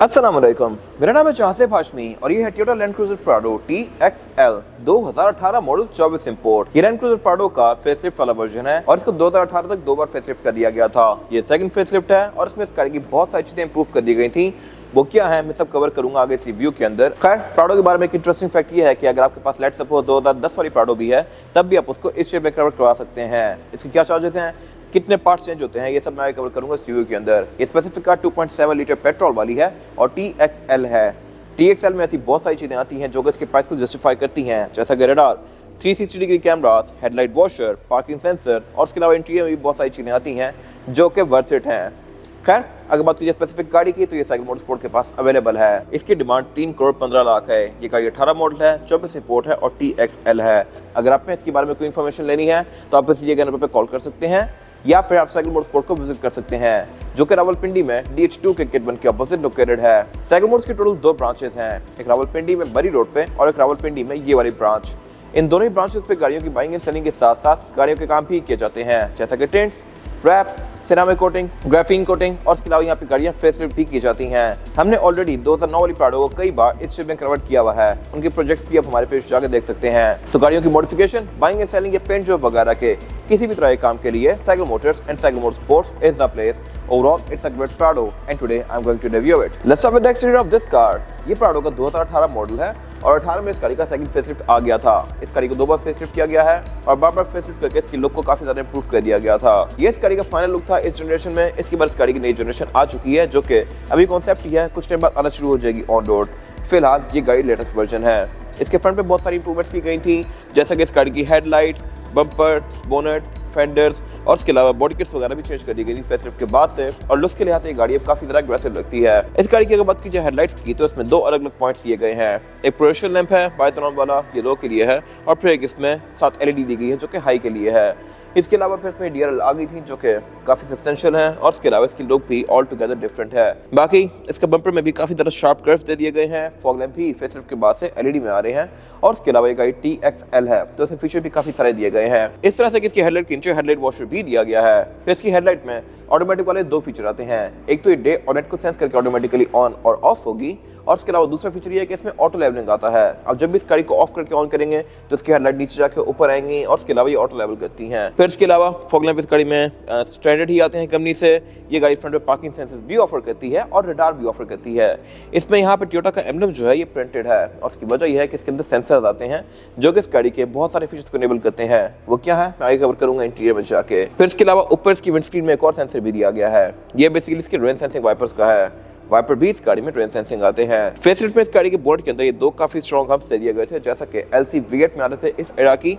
अस्सलाम वालेकुम, मेरा नाम है चासिफ हाशमी और ये है Toyota land cruiser Prado TXL 2018 model 24 import. ये लैंड क्रूजर प्राडो का फेसलिफ्ट वाला वर्जन है और इसको 2018 तक 2 बार फेसलिफ्ट कर दिया गया था। ये सेकंड फेसलिफ्ट है और इसमें इस गाड़ी की बहुत सारी चीजें इंप्रूव कर दी गई थी। वो क्या है मैं सब कवर करूंगा आगे इस रिव्यू के अंदर। खैर, प्राडो के बारे में एक इंटरेस्टिंग फैक्ट ये है कि अगर आपके पास लेट्स सपोज 2010 वाली प्राडो भी है तब भी आप उसको इस शेप में कवर करवा सकते हैं। इसके क्या चार्जेस हैं, कितने पार्ट्स चेंज होते हैं, ये सब मैं आगे कवर करूंगा इस रिव्यू के अंदर। ये स्पेसिफिक कार 2.7 लीटर पेट्रोल वाली है और TXL है। TXL में ऐसी बहुत सारी चीजें आती हैं जो कि इसके प्राइस को जस्टिफाई करती हैं, जैसा कि radar, 360 degree cameras, headlight washer, parking sensors और उसके अलावा इंटीरियर में भी बहुत सारी चीजें आती हैं जो कि वर्थ इट हैं। खैर, अगर बात कीजिए स्पेसिफिक गाड़ी की तो ये साइकिल मोटरस्पोर्ट के पास अवेलेबल है। इसकी डिमांड 3 करोड़ 15 लाख है। ये गाड़ी 18 मॉडल है, 24 इंपोर्ट है और TXL है। अगर आपने इसके बारे में कोई इन्फॉर्मेशन लेनी है तो आप इसी नंबर पर कॉल कर सकते हैं या फिर आप साइकिल मोटरस्पोर्ट को विजिट कर सकते हैं जो कि रावलपिंडी में DH2 के गेट 1 के ऑपोजिट लोकेटेड है। साइकिल मोटर्स की टोटल 2 ब्रांचेस हैं, एक रावलपिंडी में बरी रोड पे और एक रावलपिंडी में ये वाली ब्रांच। इन दोनों ही ब्रांचेस पे गाड़ियों की बाइंग एंड सेलिंग के साथ साथ गाड़ियों के काम भी किए जाते हैं, जैसा कि tints, wrap, ceramic coating, graphene coating और इसके अलावा यहाँ पे गाड़ियाँ फेसलिफ्ट भी की जाती हैं। हमने ऑलरेडी 2009 वाली प्राडो को कई बार इस शेप में कन्वर्ट किया हुआ है। उनके प्रोजेक्ट्स भी आप हमारे पेज जाकर देख सकते हैं। सो गाड़ियों की मॉडिफिकेशन, बाइंग एंड सेलिंग या पेंट जॉब वगैरह के किसी भी तरह के काम के लिए cycle motors and cycle motorsports is the place. Overall it's a great Prado and today I am going to review it. Let's start with the exterior of this car. ये प्राडो का 2018 मॉडल है और 18 में इस गाड़ी का second facelift आ गया था। इस गाड़ी को 2 बार फेसलिफ्ट किया गया है और बार-बार फेसलिफ्ट करके इसकी लुक को काफी ज्यादा इंप्रूव कर दिया गया था। ये इस गाड़ी का फाइनल लुक था इस जनरेशन में। इसके बाद इस गाड़ी की नई जनरेशन आ चुकी है जो कि अभी कॉन्सेप्ट ही है, कुछ टाइम बाद आना शुरू हो जाएगी ऑन रोड। फिलहाल ये गाड़ी लेटेस्ट वर्जन है। इसके फ्रंट पे बहुत सारी इंप्रूवमेंट्स की गई थी, जैसा कि इस गाड़ी की हेडलाइट, बम्पर, बोनेट, फेंडर्स और इसके अलावा बॉडी किट्स वगैरह भी चेंज कर दी गई थी फेसलिफ्ट के बाद से। और लुक्स के लिहाज से ये गाड़ी अब काफी ज्यादा एग्रेसिव लगती है। इस गाड़ी की अगर बात कीजिए हेडलाइट्स की तो इसमें 2 अलग अलग पॉइंट्स दिए गए हैं। एक प्रोजेक्शन लैंप है बाइसोनॉन वाला, ये लो के लिए है, और फिर एक इसमें 7 LED दी गई है जो कि हाई के लिए है। इसके अलावा फिर इसमें DRL आ गई थी जो कि काफी सब्सटेंशियल है और इसके अलावा इसकी लुक भी ऑल टुगेदर डिफरेंट है। बाकी इसके बम्पर में भी काफी ज्यादा शार्प कर्व्स दे दिए गए हैं। फॉग लैंप भी फेसलिफ्ट के बाद से LED में आ रहे हैं और इसके अलावा ये गाड़ी TXL है तो इसमें फीचर भी काफी सारे दिए गए हैं। इस तरह से इसकी हेडलाइट के नीचे हेडलाइट वॉशर भी दिया गया है। फिर इसकी हेडलाइट में ऑटोमेटिक वाले 2 फीचर आते हैं। एक तो ये डे और नाइट को सेंस करके ऑटोमेटिकली ऑन और ऑफ होगी और इसके अलावा दूसरा फीचर ये है कि इसमें ऑटो लेवलिंग आता है। अब जब भी इस गाड़ी को ऑफ करके ऑन करेंगे तो इसकी हेडलाइट नीचे जाके ऊपर आएंगी और इसके अलावा ये ऑटो लेवल करती हैं। फिर इसके अलावा फॉग लैंप इस गाड़ी में स्टैंडर्ड ही आते हैं कंपनी से। ये गाड़ी फ्रंट में पार्किंग सेंसर्स भी ऑफर करती है और रडार भी ऑफर करती है। इसमें यहाँ पे टोयोटा का एम्ब्लम जो है ये प्रिंटेड है और इसकी वजह यह है कि इसके अंदर सेंसर्स आते हैं जो कि इस गाड़ी के बहुत सारे फीचर्स को इनेबल करते हैं। वो क्या है मैं आगे कवर करूंगा इंटीरियर में जाके। फिर इसके अलावा ऊपर इसकी विंडस्क्रीन में एक और सेंसर भी दिया गया है। ये बेसिकली इसके रेन सेंसिंग वाइपर्स का है। वाइपर भी इस गाड़ी में रेन सेंसिंग आते हैं। फेसलिफ्ट में इस गाड़ी के बोर्ड के अंदर ये 2 काफी स्ट्रॉन्ग हब्स दे दिए गए थे, जैसा कि LC V8 में आने से इस एरा की,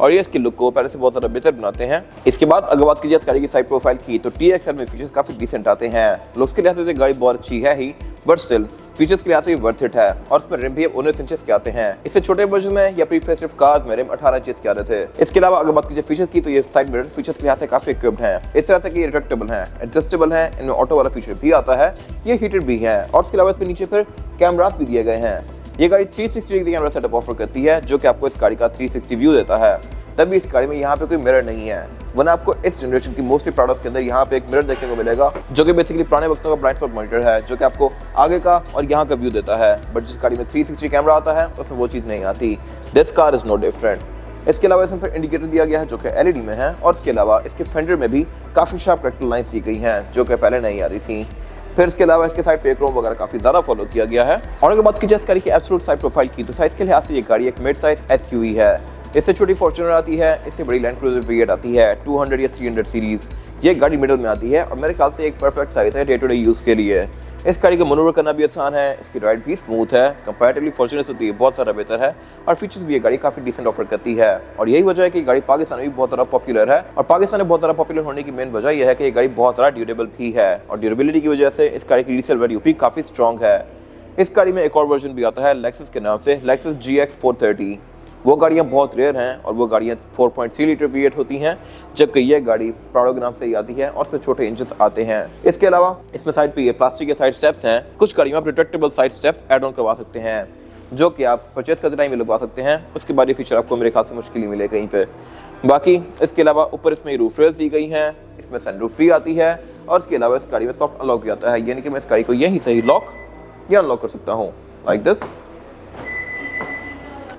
और ये इसकी लुक को पहले से बहुत ज्यादा बेहतर बनाते हैं। इसके बाद अगर बात कीजिए इस गाड़ी की साइड प्रोफाइल की तो TXL में फीचर्स काफी डिसेंट आते हैं। लुक्स के लिहाज से गाड़ी बहुत अच्छी है ही, बट स्टिल फीचर्स के लिहाज से वर्थ इट है। और इसमें रिम भी 19 इंचेस के आते हैं। इससे छोटे वर्जन में या प्री फेसलिफ्ट कार्स में रिम 18 इंचेस के आते थे। इसके अलावा अगर बात कीजिए फीचर्स की तो ये साइड मिरर फीचर्स के लिहाज से काफी इक्विप्ड हैं। इस तरह से कि ये रिट्रैक्टेबल हैं, एडजस्टेबल हैं, इनमें ऑटो वाला फीचर भी आता है, ये हीटेड भी है और इसके अलावा इसमें नीचे फिर कैमरास भी दिए गए हैं। ये गाड़ी 360 डिग्री कैमरा सेटअप ऑफर करती है जो कि आपको इस गाड़ी का 360 व्यू देता है। तभी इस गाड़ी में यहाँ पे कोई मिरर नहीं है, वरना आपको इस जनरेशन की मोस्टली प्रोडक्ट्स के अंदर यहाँ पे एक मिरर देखने को मिलेगा जो कि बेसिकली पुराने वक्तों का ब्लाइंड स्पॉट मॉनिटर है जो कि आपको आगे का और यहाँ का व्यू देता है। बट जिस गाड़ी में 360 कैमरा आता है उसमें वो चीज़ नहीं आती। This car is no different. इसके अलावा इसमें फिर इंडिकेटर दिया गया है जो कि LED में है और इसके अलावा इसके फेंडर में भी काफ़ी शार्प रेक्टल लाइन्स दी गई हैं जो कि पहले नहीं आ रही थी। फिर इसके अलावा इसके साइड पे क्रोम वगैरह काफी ज्यादा फॉलो किया गया है। और अगर बात की जाए इस गाड़ी की एब्सोल्यूट साइड प्रोफाइल की तो साइज के लिहाज से ये गाड़ी एक मिड साइज SUV है। इससे छोटी फॉर्च्यूनर आती है, इससे बड़ी लैंड क्रूजर V8 आती है 200 या 300 सीरीज। ये गाड़ी मिडिल में आती है और मेरे ख्याल से एक परफेक्ट साइज है डे टू डे यूज़ के लिए। इस गाड़ी को मनूवर करना भी आसान है, इसकी राइड भी स्मूथ है, कंपैरेटिवली फॉर्च्यूनर से तो ये बहुत सारा बेहतर है और फीचर्स भी ये गाड़ी काफी डिसेंट ऑफर करती है। और यही वजह है कि गाड़ी पाकिस्तान में भी बहुत ज़्यादा पॉपुलर है और पाकिस्तान में बहुत ज़्यादा पॉपुलर होने की मेन वजह यह है कि ये गाड़ी बहुत ज़्यादा ड्यूरेबल भी है और ड्यूरेबिलिटी की वजह से इस गाड़ी की रीसेल वैल्यू भी काफ़ी स्ट्रॉन्ग है। इस गाड़ी में एक और वर्जन भी आता है लेक्सस के नाम से, लेक्सस GX 430। वो गाड़ियाँ बहुत रेयर हैं और वो गाड़ियाँ 4.3 लीटर V8 होती हैं, जबकि ये गाड़ी प्राडो के नाम से ही आती है और इसमें छोटे इंजन आते हैं। इसके अलावा इसमें साइड पे ये प्लास्टिक के साइड स्टेप्स हैं। कुछ गाड़ियों में retractable side steps add on करवा सकते हैं जो कि आप परचेज करते टाइम भी लगवा सकते हैं। उसके बाद ये फीचर आपको मेरे ख्याल से मुश्किल ही मिले कहीं पे। बाकी इसके अलावा ऊपर इसमें रूफ रेल्स दी गई हैं, इसमें सनरूफ भी आती है और इसके अलावा इस गाड़ी में सॉफ्ट अनलॉक भी आता है, यानी कि मैं इस गाड़ी को यहीं से ही लॉक ये अनलॉक कर सकता हूँ लाइक दिस।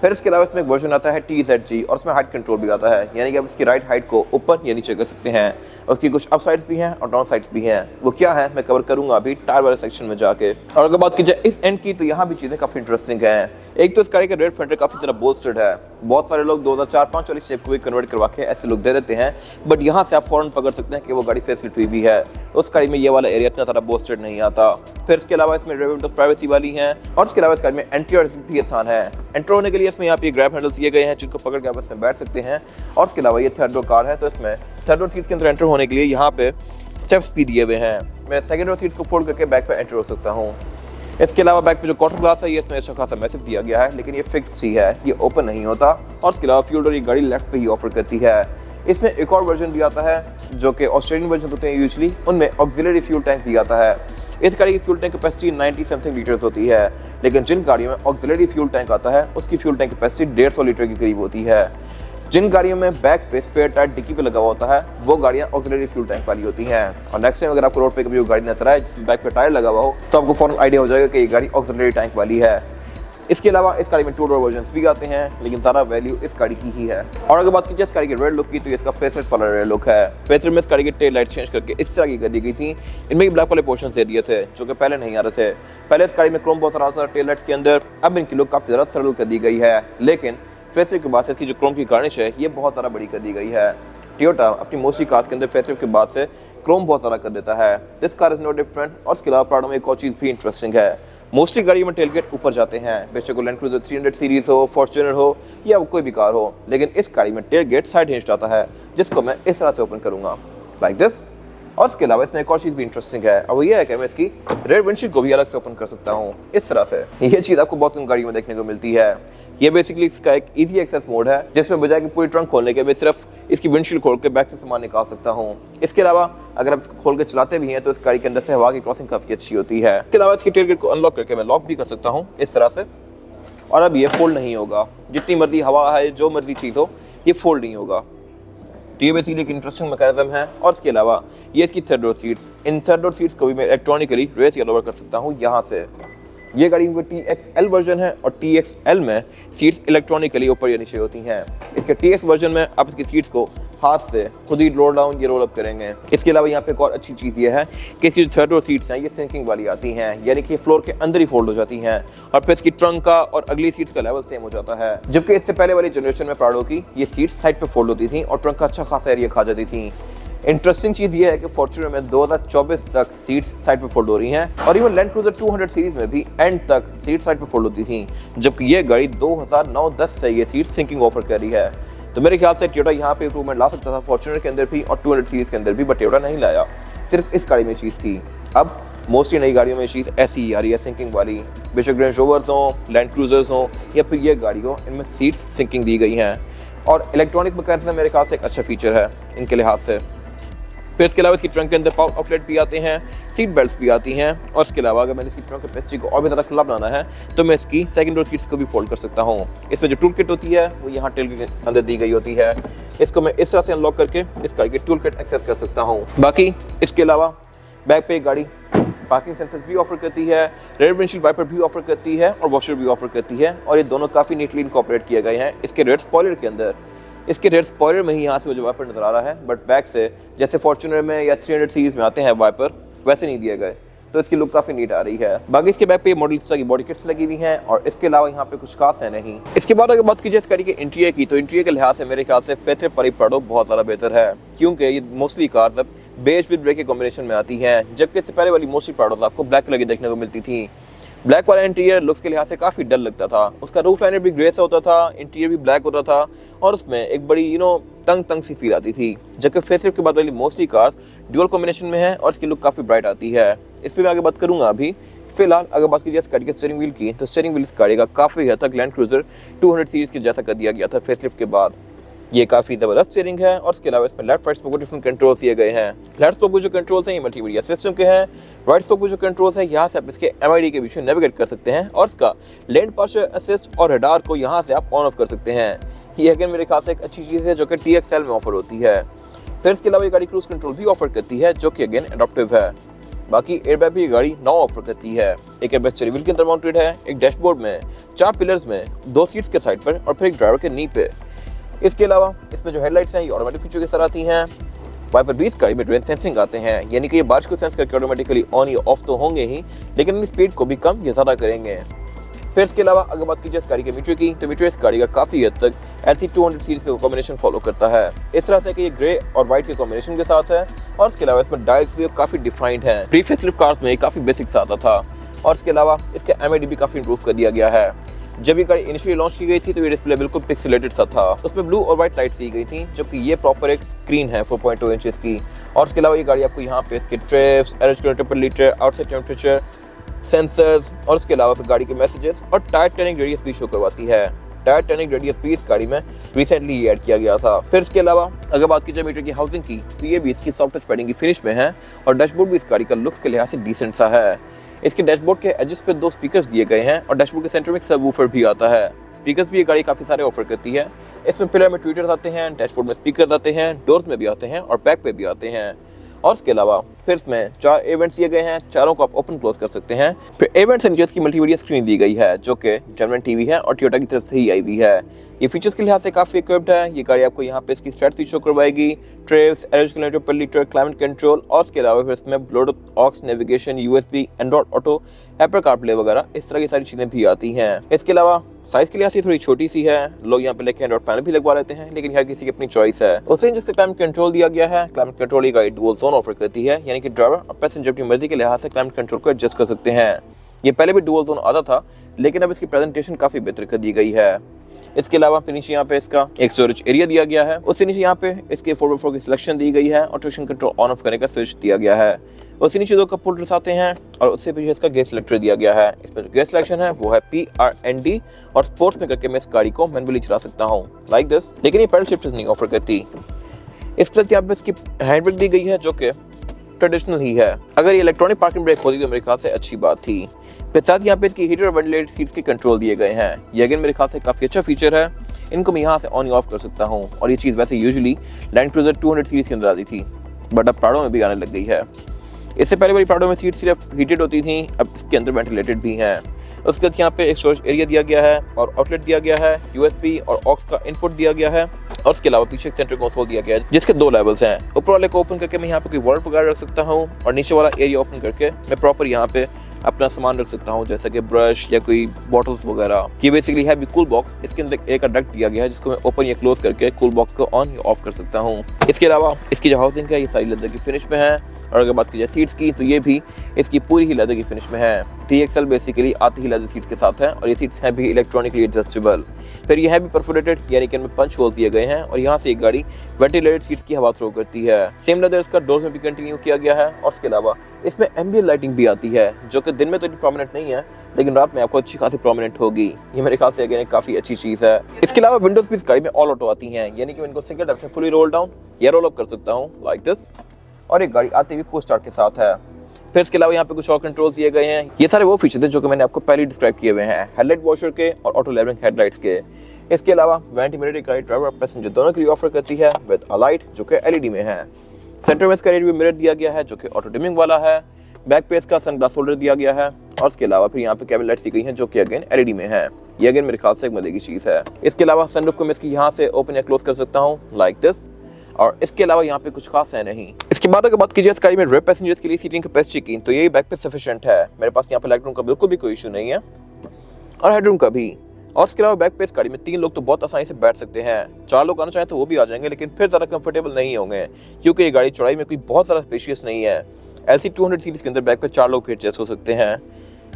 फिर इसके अलावा इसमें एक वर्जन आता है TZG और उसमें हाइट कंट्रोल भी आता है, यानी कि आप इसकी राइट हाइट को ऊपर या नीचे कर सकते हैं। उसकी कुछ अप साइड्स भी हैं और डाउन साइड्स भी हैं। वो क्या है मैं कवर करूंगा अभी टायर वाले सेक्शन में जाके। और अगर बात की जाए इस एंड की तो यहाँ भी चीज़ें काफ़ी इंटरेस्टिंग हैं। एक तो इस गाड़ी का रेयर फेंडर काफ़ी ज़्यादा बोस्टेड है। बहुत सारे लोग 2004-05 वाली शेप को भी कन्वर्ट करवा के ऐसे लोग दे देते हैं, बट यहाँ से आप फौरन पकड़ सकते हैं कि वो गाड़ी फेसलिफ्ट हुई भी है। उस गाड़ी में ये वाला एरिया इतना ज़्यादा बोस्टेड नहीं आता। फिर इसके अलावा इसमें रेयर विंडोज प्राइवेसी वाली हैं और इसके अलावा इस गाड़ी में एंट्री भी आसान है। एंटर होने के लिए इसमें यहाँ पे ग्रैब हैंडल्स दिए गए हैं जिनको पकड़ के आप इसमें बैठ सकते हैं। और इसके अलावा ये थर्ड रोव कार है तो इसमें थर्ड रोव सीट्स के अंदर एंटर होने के लिए यहाँ पे स्टेप्स भी दिए हुए हैं। मैं सेकंड रोव सीट्स को फोल्ड करके बैक पे एंटर हो सकता हूँ। इसके अलावा बैक पे जो क्वार्टर ग्लास है ये इसमें अच्छा खासा मैसिव दिया गया है, लेकिन ये फिक्स ही है, ये ओपन नहीं होता। और इसके अलावा फ्यूल डोर ये गाड़ी लेफ्ट पे ही ऑफर करती है। इसमें एक और वर्जन भी आता है जो कि ऑस्ट्रेलियन वर्जन होते हैं यूजुअली, उनमें ऑक्सिलरी फ्यूल टैंक भी आता है। इस गाड़ी की fuel tank capacity 90 something litres होती है, लेकिन जिन गाड़ियों में ऑक्सिलरी फ्यूल टैंक आता है उसकी फ्यूल टैंक कैपेसिटी 150 लीटर के करीब होती है। जिन गाड़ियों में बैक पे स्पेयर टायर डिक्की पे लगा हुआ होता है वो गाड़ियां ऑक्सिलरी फ्यूल टैंक वाली होती हैं। और नेक्स्ट टाइम अगर आपको रोड पे कभी वो गाड़ी नजर आए जिसमें बैक पे टायर लगा हुआ हो तो आपको फौरन आइडिया हो जाएगा कि ये गाड़ी ऑक्सिलरी टैंक वाली है। इसके अलावा इस गाड़ी में टू डोर वर्जन भी आते हैं, लेकिन ज़्यादा वैल्यू इस गाड़ी की ही है। और अगर बात की जाए इस गाड़ी के रेयर लुक की तो इसका फेसलिफ्ट वाला रेयर लुक है। फेसलिफ्ट में इस गाड़ी की टेल लाइट चेंज करके इस तरह की कर दी गई थी। इनमें ब्लैक वाले पोर्शन दे दिए थे जो कि पहले नहीं आ रहे थे। पहले इस गाड़ी में क्रोम बहुत सारा था टेल लाइट्स के अंदर, अब इनकी लुक काफ़ी ज़्यादा सरल कर दी गई है। लेकिन फेसलिफ्ट के बाद से इसकी जो क्रोम की गार्निश है ये बहुत ज़्यादा बड़ी कर दी गई है। टोयोटा अपनी मोस्टली कार्स के अंदर फेसलिफ्ट के बाद से क्रोम बहुत ज़्यादा कर देता है। This car is no different. और इसके अलावा प्राडो में एक और चीज़ भी इंटरेस्टिंग है, मोस्टली गाड़ियों में टेलगेट ऊपर जाते हैं, बेशक लैंड क्रूजर 300 सीरीज हो, फॉर्च्यूनर हो या कोई भी कार हो, लेकिन इस गाड़ी में टेलगेट साइड हिंज्ड आता है जिसको मैं इस तरह से ओपन करूंगा लाइक दिस। और इसके अलावा इसमें एक और चीज़ भी इंटरेस्टिंग है और वो ये है कि मैं इसकी रेयर विंडशील्ड को भी अलग से ओपन कर सकता हूँ इस तरह से। ये चीज़ आपको बहुत कम गाड़ियों में देखने को मिलती है। ये बेसिकली इसका एक इजी एक्सेस मोड है जिसमें बजाय कि पूरी ट्रंक खोलने के मैं सिर्फ इसकी विंडशील्ड खोल के बैक से सामान निकाल सकता हूँ। इसके अलावा अगर आप इसको खोल के चलाते भी हैं तो इस गाड़ी के अंदर से हवा की क्रॉसिंग काफ़ी अच्छी होती है। इसके अलावा इसकी टेलगेट को अनलॉक करके मैं लॉक भी कर सकता हूँ इस तरह से, और अब ये फोल्ड नहीं होगा। जितनी मर्जी हवा है, जो मर्जी चीज़ हो, ये फोल्ड नहीं होगा। तो ये बेसिकली एक इंटरेस्टिंग मैकेनिज्म है। और इसके अलावा ये इसकी third row seats, in third row seats को भी मैं इलेक्ट्रॉनिकली रेस या लोअर कर सकता हूँ यहाँ से। ये गाड़ी की TXL वर्जन है और TXL में सीट्स इलेक्ट्रॉनिकली ऊपर या नीचे होती हैं। इसके TX वर्जन में आप इसकी सीट्स को हाथ से खुद ही रोल डाउन या रोल अप करेंगे। इसके अलावा यहाँ पे एक और अच्छी चीज़ ये है कि इसकी जो थर्ड रोव सीट्स हैं ये सिंकिंग वाली आती हैं, यानी कि फ्लोर के अंदर ही फोल्ड हो जाती हैं और फिर इसकी ट्रंक का और अगली सीट्स का लेवल सेम हो जाता है। जबकि इससे पहले वाली जनरेशन में प्राडो की ये सीट्स साइड पे फोल्ड होती थी और ट्रंक का अच्छा खासा एरिया खा जाती थी। इंटरेस्टिंग चीज़ ये है कि फॉर्च्यूनर में 2024 तक सीट्स साइड पे फोल्ड हो रही हैं और इवन लैंड क्रूजर 200 सीरीज में भी एंड तक सीट साइड पे फोल्ड होती थी, जबकि ये गाड़ी 2009-10 से ये सीट सिंकिंग ऑफर कर रही है। तो मेरे ख्याल से टोयोटा यहाँ पे इंप्रूवमेंट ला सकता था फॉर्च्यूनर के अंदर भी और 200 सीरीज के अंदर भी, बट टोयोटा नहीं लाया, सिर्फ इस गाड़ी में चीज़ थी। अब मोस्टली नई गाड़ियों में चीज़ ऐसी ही आ रही है सिंकिंग वाली, बेशक रेंज रोवर्स हों, लैंड क्रूजर्स हों या फिर ये गाड़ी हो, इनमें सीट्स सिंकिंग दी गई हैं। और इलेक्ट्रॉनिक मैकेनिज्म मेरे ख्याल से एक अच्छा फीचर है इनके लिहाज से। फिर इसके अलावा इसकी ट्रंक के अंदर पावर आउटलेट भी आते हैं, सीट बेल्ट्स भी आती हैं। और इसके अलावा अगर मैंने इसकी ट्रंक कैपेसिटी को और भी ज़्यादा खुला बनाना है तो मैं इसकी सेकंड रोव सीट्स को भी फोल्ड कर सकता हूँ। इसमें जो टूल किट होती है वो यहाँ टेल के अंदर दी गई होती है। इसको मैं इस तरह से अनलॉक करके इस गाड़ी के टूल किट एक्सेस कर सकता हूँ। बाकी इसके अलावा बैक पे गाड़ी पार्किंग सेंसर्स भी ऑफर करती है, रेयर विंडशील्ड वाइपर भी ऑफर करती है और वॉशर भी ऑफर करती है, और ये दोनों काफ़ी नीटली इनकॉर्पोरेट किए गए हैं इसके रेयर स्पॉइलर के अंदर। इसके रेयर स्पॉइलर में ही यहाँ से मुझे वाइपर नजर आ रहा है, बट बैक से जैसे फॉर्च्यूनर में या 300 सीरीज में आते हैं वाइपर वैसे नहीं दिए गए, तो इसकी लुक काफ़ी नीट आ रही है। बाकी इसके बैक पे मॉडल की बॉडी किट्स लगी हुई हैं और इसके अलावा यहाँ पे कुछ खास है नहीं। इसके बाद अगर बात की जाए इस गाड़ी के इंटीरियर की, तो इंटीरियर के लिहाज से मेरे ख्याल से फेथलिफ्ट वाली प्राडो बहुत ज़्यादा बेहतर है, क्योंकि ये मोस्टली कार्स अब बेज विद ग्रे के कॉम्बिनेशन में आती हैं, जबकि इससे पहले वाली मोस्टली प्राडो आपको ब्लैक कलर की देखने को मिलती थी। ब्लैक वाला इंटीरियर लुक्स के लिहाज से काफ़ी डल लगता था, उसका रूफ लाइनर भी ग्रे से होता था, इंटीरियर भी ब्लैक होता था और उसमें एक बड़ी तंग सी फील आती थी। जबकि फेसलिफ्ट के बाद वाली मोस्टली कार्स ड्यूअल कॉम्बिनेशन में है और इसकी लुक काफ़ी ब्राइट आती है। इस पर मैं आगे बात करूंगा। अभी फिलहाल अगर बात कीजिए इस गाड़ी के स्टीयरिंग व्हील की, तो स्टीयरिंग व्हील इस गाड़ी का काफ़ी हद तक लैंड क्रूजर 200 सीरीज के जैसा कर दिया गया था फेसलिफ्ट के बाद। ये काफ़ी ज़बरदस्त स्टीयरिंग है और इसके अलावा इसमें लेफ्ट राइट स्पोक को डिफरेंट कंट्रोल्स दिए गए हैं। लेफ्ट स्पोक को जो कंट्रोल्स हैं ये मल्टीमीडिया सिस्टम के हैं, राइट स्पोक को जो कंट्रोल्स हैं यहाँ से आप इसके MID के बीच में नेविगेट कर सकते हैं और इसका लेन पोस्चर असिस्ट और रडार को यहाँ से आप ऑन ऑफ कर सकते हैं। ये अगेन मेरे ख्याल से एक अच्छी चीज़ है जो कि TXL में ऑफर होती है। फिर इसके अलावा ये गाड़ी क्रूज कंट्रोल भी ऑफर करती है जो कि अगेन एडॉप्टिव है। बाकी एयरबैग भी ये गाड़ी 9 ऑफर करती है। एक एयरबैग स्टीयरिंग व्हील के अंदर माउंटेड है, एक डैशबोर्ड में, 4 पिलर्स में, 2 सीट्स के साइड पर और फिर एक ड्राइवर के नी पे। इसके अलावा इसमें जो हेडलाइट्स हैं ये ऑटोमेटिक फीचर के साथ आती हैं। वाइपर भी इस गाड़ी में रेन सेंसिंग आते हैं, यानी कि ये बारिश को सेंस करके ऑटोमेटिकली ऑन या ऑफ तो होंगे ही, लेकिन अपनी स्पीड को भी कम या ज़्यादा करेंगे। फिर इसके अलावा अगर बात कीजिए इस गाड़ी के मीटर की, तो मीटर इस गाड़ी का काफ़ी हद तक LC200 सीरीज का कॉम्बिनेशन फॉलो करता है। इस तरह से कि ये ग्रे और व्हाइट के कॉम्बिनेशन के साथ है और इसके अलावा इसमें डायल्स भी काफ़ी डिफाइंड हैं। प्री फेसलिफ्ट कार्स में ये काफ़ी बेसिक सा आता था और इसके अलावा इसका MID भी काफ़ी इंप्रूव कर दिया गया है। जब ये गाड़ी इनिशियली लॉन्च की गई थी तो ये डिस्प्ले बिल्कुल पिक्सेलेटेड सा था, उसमें ब्लू और व्हाइट लाइट्स दी गई थी, जबकि ये प्रॉपर एक स्क्रीन है 4.2 इंचेस की। और इसके अलावा ये गाड़ी आपको यहाँ पे इसके trips, average kilometre per litre, outside temperature sensors और इसके अलावा फिर गाड़ी के मैसेजेस और टायर टर्निंग रेडियस भी शो करवाती है। टायर टर्निंग रेडियस भी इस गाड़ी में रिसेंटली ऐड किया गया था। फिर इसके अलावा अगर बात की जाए मीटर की हाउसिंग की, तो ये भी इसकी सॉफ्ट टच पैडिंग की फिनिश में है और डैशबोर्ड भी इस गाड़ी का लुक्स के लिहाज से डिसेंट सा है। इसके डैशबोर्ड के एजेस पे 2 स्पीकर्स दिए गए हैं और डैशबोर्ड के सेंटर में एक सबवूफर भी आता है। स्पीकर्स भी ये गाड़ी काफ़ी सारे ऑफर करती है। इसमें पिलर में ट्विटर्स आते हैं, डैशबोर्ड में स्पीकर्स आते हैं, डोर्स में भी आते हैं और बैक पे भी आते हैं। और इसके अलावा फिर इसमें 4 इवेंट्स दिए गए हैं, चारों को आप ओपन क्लोज कर सकते हैं। फिर इवेंट्स एंड की मल्टीमीडिया स्क्रीन दी गई है जो कि जनरल टीवी है और टोयोटा की तरफ से ही आई हुई है। ये फीचर्स के लिहाज से काफ़ी इक्विप्ड है। ये गाड़ी आपको यहाँ पे इसकी स्ट्रेटजी शो करवाएगी, ट्रेव्स, average kilometre per litre, climate control और इसके अलावा फिर इसमें Bluetooth, aux, navigation, USB, Android Auto, Apple CarPlay वगैरह इस तरह की सारी चीज़ें भी आती हैं। इसके अलावा साइज के लिहाज से थोड़ी छोटी सी है, लोग यहाँ पे लेके एंड्रॉइड पैनल भी लगवा लेते हैं, लेकिन हर किसी की अपनी चॉइस है। उसे जिसका क्लाइमेट कंट्रोल दिया गया है, क्लाइमेट कंट्रोल ये गाड़ी डुअल जोन ऑफर करती है, यानी कि ड्राइवर और पैसेंजर अपनी मर्जी के लिहाज से क्लाइमेट कंट्रोल को एडजस्ट कर सकते हैं। ये पहले भी डुअल जोन आता था, लेकिन अब इसकी प्रेजेंटेशन काफ़ी बेहतर कर दी गई है। इसके अलावा फिर नीचे यहाँ पे इसका एक स्टोरेज एरिया दिया गया है, उससे नीचे यहाँ पे इसके 4x4 की सिलेक्शन दी गई है और ट्रैक्शन कंट्रोल ऑन ऑफ करने का स्विच दिया गया है। उससे नीचे 2 कप होल्डर्स आते हैं और उससे पीछे इसका गेयर सिलेक्टर दिया गया है। इसमें जो गेयर सिलेक्शन है वो है PRND और स्पोर्ट्स में करके मैं इस गाड़ी को मैनुअली चला सकता हूँ लाइक दिस, लेकिन ये पैडल शिफ्टर्स नहीं ऑफर करती। इसके साथ यहाँ पे इसकी हैंड ब्रेक दी गई है जो कि ट्रेडिशनल ही है। अगर ये इलेक्ट्रॉनिक पार्किंग ब्रेक होती तो मेरे ख्याल से अच्छी बात थी। फिर साथ यहाँ पे इसकी हीटर और वेंटिलेटेड सीट्स के कंट्रोल दिए गए हैं। ये अगेन मेरे ख्याल से काफ़ी अच्छा फीचर है। इनको मैं यहाँ से ऑन या ऑफ कर सकता हूँ और ये चीज़ वैसे यूजुअली लैंड क्रूजर 200 सीरीज के अंदर आती थी, बट अब प्राडो में भी आने लग गई है। इससे पहले वाली प्राडो में सीट सिर्फ हीटेड होती थी, अब इसके अंदर वेंटिलेटेड भी हैं। उसके बाद यहाँ पे एक स्टोरेज एरिया दिया गया है और आउटलेट दिया गया है, USB और ऑक्स का इनपुट दिया गया है और उसके अलावा पीछे एक सेंटर कंसोल दिया गया है जिसके 2 लेवल्स हैं। ऊपर वाले को ओपन करके मैं यहाँ पे कोई वॉलेट वगैरह रख सकता हूँ और नीचे वाला एरिया ओपन करके मैं प्रॉपर यहाँ पे अपना सामान रख सकता हूँ, जैसे कि ब्रश या कोई बॉटल्स वगैरह। ये बेसिकली है भी कूल बॉक्स। इसके अंदर एक डक्ट दिया गया है जिसको मैं ओपन या क्लोज करके कूल बॉक्स को ऑन या ऑफ कर सकता हूँ। इसके अलावा इसकी जो हाउसिंग है ये सारी लेदर की फिनिश में है और अगर बात की जाए सीट्स की तो ये भी इसकी पूरी ही लेदर की फिनिश में है। TXL बेसिकली आती ही लेदर सीट्स के साथ है और ये सीट्स हैं भी इलेक्ट्रॉनिकली एडजस्टेबल। फिर ये है भी परफोरेटेड, यानी कि इनमें पंच होल्स दिए गए हैं और यहाँ से एक गाड़ी वेंटिलेटेड सीट्स की हवा थ्रो करती है। सेम लेदर इसका डोर्स में भी कंटिन्यू किया गया है और इसके अलावा इसमें एम्बिएंट लाइटिंग भी आती है जो कि दिन में तो इतनी प्रोमिनेंट नहीं है, लेकिन रात में आपको अच्छी खासी प्रोमिनेंट होगी। ये मेरे ख्याल से अगेन काफ़ी अच्छी चीज़ है। इसके अलावा विंडोज भी इस गाड़ी में ऑल ऑटो आती हैं, यानी कि मैं इनको सिंगल टैप से फुली रोल डाउन या रोल अप कर सकता हूँ लाइक दिस, और एक गाड़ी आती हुई पुश स्टार्ट के साथ है। फिर इसके अलावा यहाँ पे कुछ और कंट्रोल्स दिए गए हैं। ये सारे वो फीचर थे जो कि मैंने आपको पहले डिस्क्राइब किए हुए हैं, हेडलाइट वॉशर के और ऑटो लेवलिंग हेडलाइट्स के। इसके अलावा वेंट मिरर गाड़ी ड्राइवर और पैसेंजर दोनों के लिए ऑफर करती है विद अ लाइट जो कि LED में है। सेंटर में इसका रेडियो मिरर दिया गया है जो कि ऑटो डिमिंग वाला है। बैक पे इसका सनग्लास होल्डर दिया गया है और इसके अलावा फिर यहाँ पे केबिन लाइट्स दी गई हैं जो कि अगेन LED में है। ये अगेन मेरे ख्याल से एक मजे की चीज़ है। इसके अलावा सनरूफ को मैं इसकी यहाँ से ओपन या क्लोज कर सकता हूँ लाइक दिस, और इसके अलावा यहाँ पे कुछ खास है नहीं। इसके बाद अगर बात कीजिए इस गाड़ी में रेयर पैसेंजर्स के लिए सीटिंग कैपेसिटी की, तो ये बैक पे सफिशिएंट है। मेरे पास यहाँ पे लेग रूम का बिल्कुल भी कोई इशू नहीं है और हेडरूम का भी। और इसके अलावा बैक पे इस गाड़ी में 3 लोग तो बहुत आसानी से बैठ सकते हैं। 4 लोग आना चाहें तो वो भी आ जाएंगे, लेकिन फिर ज़्यादा कंफर्टेबल नहीं होंगे क्योंकि ये गाड़ी चौड़ाई में कोई बहुत ज़्यादा स्पेशियस नहीं है। LC200 सीरीज के अंदर बैक पे 4 लोग फिर एडजस्ट हो सकते हैं।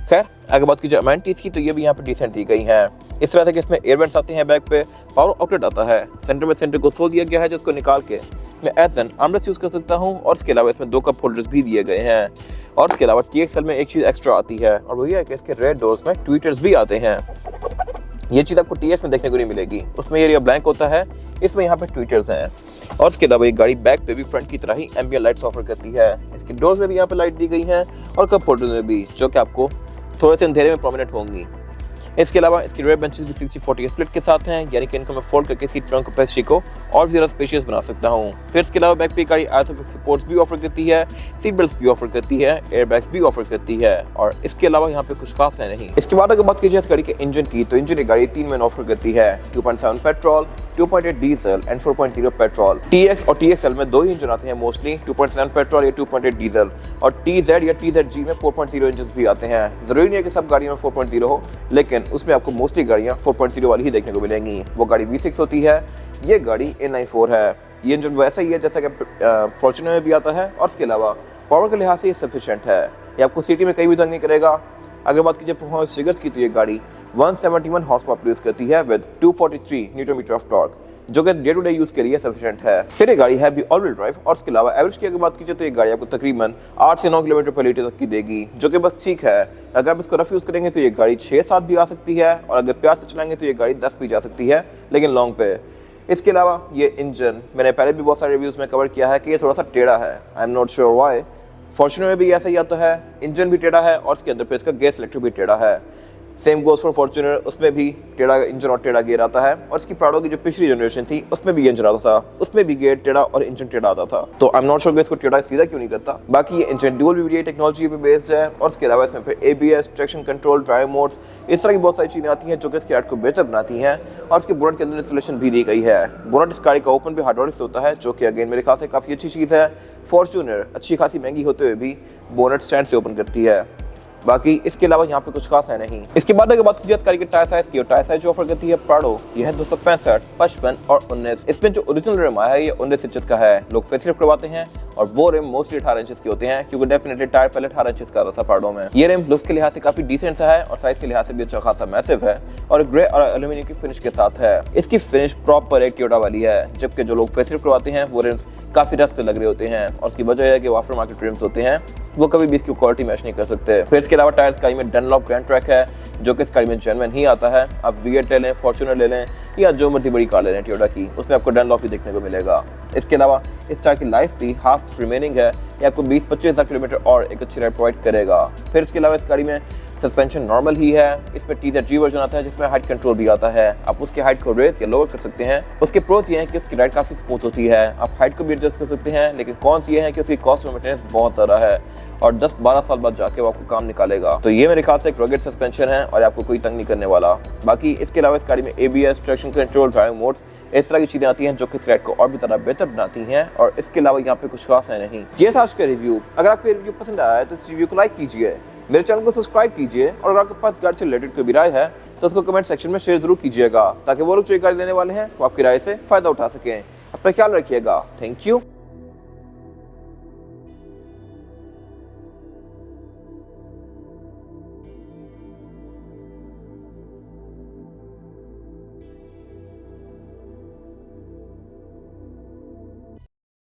खैर अगर बात कीजिए अमेनिटीज़ की, तो ये भी यहाँ पे डिसेंट दी गई हैं। इस तरह से कि इसमें एयर वेंट्स आते हैं, बैक पे पावर आउटलेट आता है, सेंटर में सेंटर कंसोल दिया गया है जिसको निकाल के मैं एज एन आर्मरेस्ट यूज़ कर सकता हूँ और इसके अलावा इसमें 2 कप होल्डर्स भी दिए गए हैं। और इसके अलावा TXL में एक चीज़ एक्स्ट्रा आती है और वही है कि इसके रेड डोर्स में ट्विटर्स भी आते हैं। ये चीज़ आपको TS में देखने को नहीं मिलेगी, उसमें एरिया ब्लैंक होता है, इसमें यहाँ पे ट्विटर्स हैं। और इसके अलावा ये गाड़ी बैक पे भी फ्रंट की तरह ही एम्बिएंट लाइट्स ऑफर करती है। इसके डोर्स में भी यहाँ पे लाइट दी गई हैं और कप होल्डर में भी, जो कि आपको थोड़े से अंधेरे में प्रोमिनेंट होंगी। इसके अलावा इसकी रेयर बेंचेस भी 60-40 स्प्लिट के साथ हैं, यानी कि इनको मैं फोल्ड करके सीट ट्रंक कैपेसिटी को और भी ज़्यादा स्पेशियस बना सकता हूँ। फिर इसके अलावा बैक पे गाड़ी आइसोफिक्स सपोर्ट्स भी ऑफर करती है, सीट बेल्ट भी ऑफर करती है, एयरबैग्स भी ऑफर करती है और इसके अलावा यहाँ पे कुछ खास है नहीं। इसके बाद अगर बात कीजिए इस गाड़ी के इंजन की, तो इंजन गाड़ी 3 में ऑफर करती है, 2.7 petrol, 2.8 diesel and 4.0 petrol. TX और TXL में 2 ही इंजन आते हैं मोस्टली, 2.7 पेट्रोल या 2.8 डीजल, और TZ या TZG में 4.0 इंजन भी आते हैं। जरूरी नहीं है कि सब गाड़ियों में 4.0 हो, लेकिन उसमें आपको मोस्टली गाड़ियाँ 4.0 वाली ही देखने को मिलेंगी। वो गाड़ी V6 होती है, ये गाड़ी A94 है। ये इंजन वैसा ही है जैसा कि फॉर्च्यूनर में भी आता है और इसके अलावा पावर के लिहाज से ये सफिशिएंट है, ये आपको सिटी में कहीं भी तंग नहीं करेगा। अगर बात कीजिए परफॉर्मेंस फिगर्स की, तो ये गाड़ी 171 हॉर्स पावर प्रोड्यूस करती है with 243 newton metre of torque, जो कि डे टू डे यूज के लिए सफिशिएंट है। फिर ये गाड़ी है भी ऑल व्हील ड्राइव और इसके अलावा एवरेज की अगर बात कीजिए तो ये गाड़ी आपको तकरीबन 8 से 9 किलोमीटर पर लीटर तक की देगी, जो कि बस ठीक है। अगर आप इसको रफ यूज करेंगे तो ये गाड़ी 6-7 भी आ सकती है, और अगर प्यार से चलाएंगे तो ये गाड़ी 10 भी जा सकती है, लेकिन लॉन्ग पे। इसके अलावा ये इंजन मैंने पहले भी बहुत सारे रिव्यूज में कवर किया है कि ये थोड़ा सा टेढ़ा है। I am not sure why. Fortuner में भी ऐसा ही आता है, इंजन भी टेढ़ा है और इसके अंदर फिर इसका गैस सिलेक्टर भी टेढ़ा है। सेम गोज फॉर फॉर्च्यूनर, उसमें भी टेढ़ा इंजन और टेढ़ा गियर आता है, और इसकी प्राडो की जो पिछली जनरेशन थी उसमें भी इंजन आता था, उसमें भी गियर टेढ़ा और इंजन टेढ़ा आता था। तो आई एम नॉट श्योर कि इसको टेढ़ा सीधा क्यों नहीं करता। बाकी ये इंजन ड्यूल VVT टेक्नोलॉजी पे बेस्ड है, और इसके अलावा इसमें फिर ABS, traction control, drive modes, इस तरह की बहुत सारी चीजें आती हैं जो कि इसके राइड को बेहतर बनाती हैं। और इसके बोनट के अंदर इंस्टॉलेशन भी दी गई है। बोनट इस गाड़ी का ओपन भी हाइड्रोलिक से होता है, जो कि अगेन मेरे ख्याल से काफी अच्छी चीज है। फॉर्च्यूनर अच्छी खासी महंगी होते हुए भी बोनट स्टैंड से ओपन करती है। बाकी इसके अलावा यहाँ पे कुछ खास है नहीं। इसके बाद अगर बात कीजिए इस गाड़ी के टायर साइज की, और टायर साइज जो ऑफर करती है प्राडो, ये है 265, 55 और 19। इसमें जो ओरिजिनल रिम आया है ये 19 इंचेस का है। लोग फेसलिफ्ट करवाते हैं और वो रिम मोस्टली 18 इंचेस के होते हैं, क्योंकि डेफिनेटली टायर पहले 18 इंचेस का था प्राडो में। ये रिम लुक्स के लिहाज से काफी डिसेंट सा है और साइज के लिहाज से भी अच्छा खासा मैसिव है, और ग्रे और एल्यूमिनियम की फिनिश के साथ है। इसकी फिनिश प्रॉपर एक टोयोटा वाली है, जबकि जो लोग फेसलिफ्ट करवाते हैं वो रिम्स काफी रफ से लग रहे होते हैं, और उसकी वजह है कि वो आफ्टर मार्केट रिम्स होते हैं, वो कभी भी इसकी क्वालिटी मैच नहीं कर सकते। फिर इसके अलावा टायर्स का में डनलॉप ग्रैंड ट्रैक है, जो कि इस गाड़ी में जेन्युइन ही आता है। आप V8 ले लें, फॉर्च्यूनर ले लें, या जो मर्जी बड़ी कार ले लें टोयोटा की, उसमें आपको डनलॉप ही देखने को मिलेगा। इसके अलावा इस कार की लाइफ भी हाफ रिमेनिंग है, ये आपको 20-25 हज़ार किलोमीटर और एक अच्छी राइड प्रोवाइड करेगा। फिर इसके अलावा इस गाड़ी में सस्पेंशन नॉर्मल ही है। इसमें TZG वर्जन आता है जिसमें हाइट कंट्रोल भी आता है, आप उसकी हाइट को रेज या लोअर कर सकते हैं। उसके प्रोस ये हैं कि उसकी राइड काफी स्मूथ होती है, आप हाइट को भी एडजस्ट कर सकते हैं, लेकिन कॉन्स ये है कि उसकी कॉस्ट ऑफ मेंटेनेंस बहुत ज़्यादा है और 10-12 साल बाद जाके वो आपको काम निकालेगा। तो ये मेरे ख्याल से एक रगेड सस्पेंशन है और आपको कोई तंग नहीं करने वाला। बाकी इसके अलावा इस गाड़ी में ABS, traction control, drive modes, इस तरह की चीजें आती हैं जो कि इस राइड को और भी ज़्यादा बेहतर बनाती हैं, और इसके अलावा यहाँ पे कुछ खास है नहीं। ये था आज का रिव्यू। अगर आपको रिव्यू पसंद आया है तो इस रिव्यू को लाइक कीजिए, मेरे चैनल को सब्सक्राइब कीजिए, और अगर आपके पास गाड़ी से रिलेटेड कोई भी राय है तो उसको कमेंट सेक्शन में शेयर जरूर कीजिएगा, ताकि वो लोग जो गाड़ी लेने वाले हैं वो आपकी राय से फायदा उठा सकें। अपना ख्याल रखिएगा। Thank you.